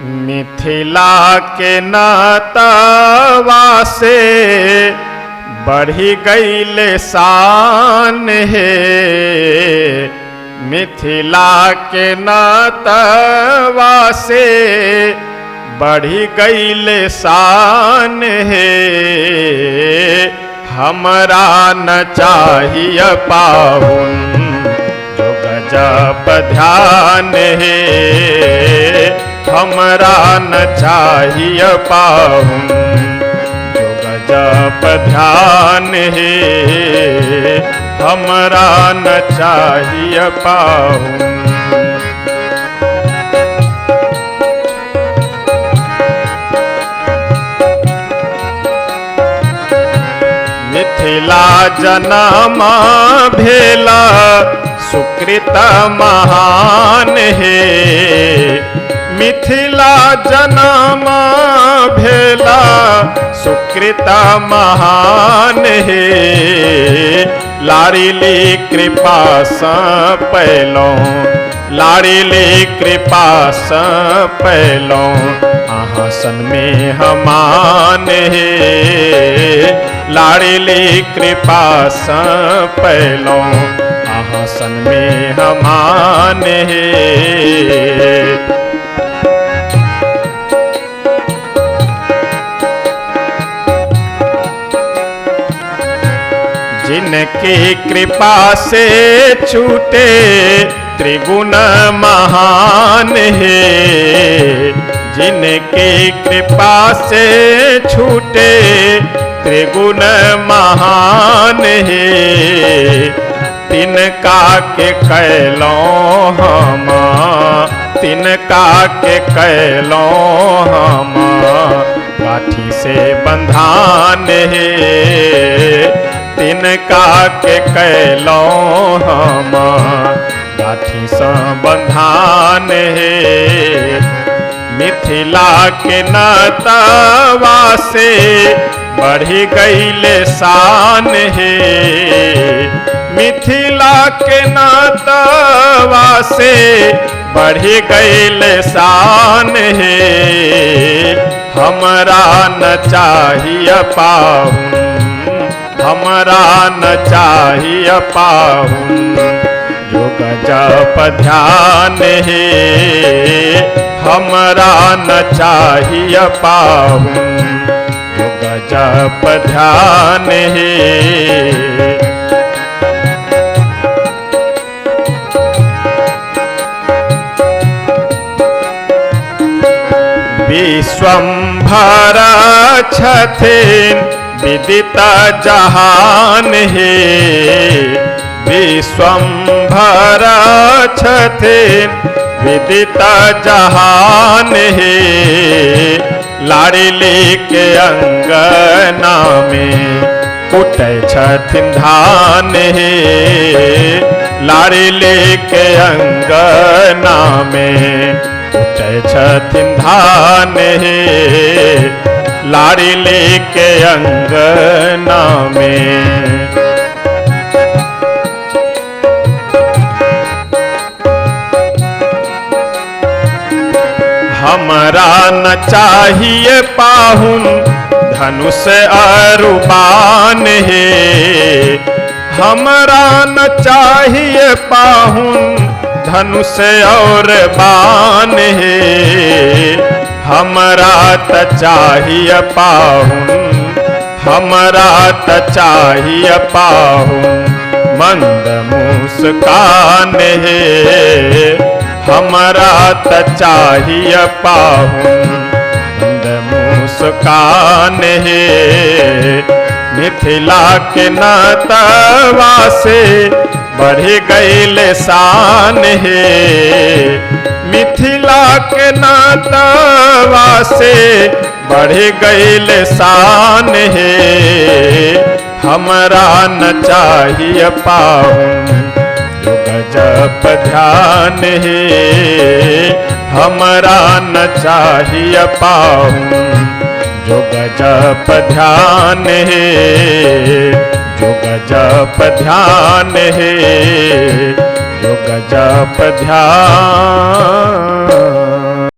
मिथिला के नातवा से बढ़ी गईले शान है। मिथिला के नातवा से बढ़ी गईले शान है। हमरा न चाहिए पाहुन जो गजब ध्यान है। हमरा न चाहिए पाहुन जो गजब ध्यान है। हमरा न चाहिए पाहुन। मिथिला जनमा भेला सुकृत महान है। मिथिला जनमा भेला सुकृत महान है। लाड़िली कृपा स पैलों लाड़िली कृपा स पैलों आसन में हमान है। लाड़िली कृपा स पैलों आसन में हमान है। जिनकी कृपा से छूटे त्रिगुण महान है। जिनकी कृपा से छूटे त्रिगुण महान है। तिनका के कैलों हम तिनका के कैलों हम काठी से बंधान है। तिनका के कैलों हम लाठी से बंधान है। मिथिला के नातवा से बढ़ी गईले शान है। मिथिला के नातवा से बढ़ी गईले शान है। हमरा न चाहिए पाहुन हमरा न चाहिए पाहुन जो गजब ध्यान है। हमरा न चाहिए पाहुन जो गजब ध्यान है। विश्वम्भर छथिन विदित जहान है। विश्वम्भर छथिन विदित जहान है। लाड़िली के अंगना में कुटै छथिन धान है। लाड़िली के अंगना में कुटै छथिन धान है। लाड़िली के अंगना में हमरा न चाहिए पाहुन धनुष अरुबान है। हमरा न चाहिए पाहुन धनुष और बान है। हमरा त चाहिए पाहुन हमरा त चाहिए पाहुन मंद मुस्कान है। हमरा त चाहिए पाहुन मंद मुस्कान है। मिथिला के नातवा से बढ़ी गईले शान है। मिथिला के नातवा से बढ़ी गईले शान है। हमरा न चाहिए पाहुन जो गजब ध्यान है। हमरा न चाहिए पाहुन जो गजब ध्यान है। जो गजब ध्यान है। जो गजब ध्यान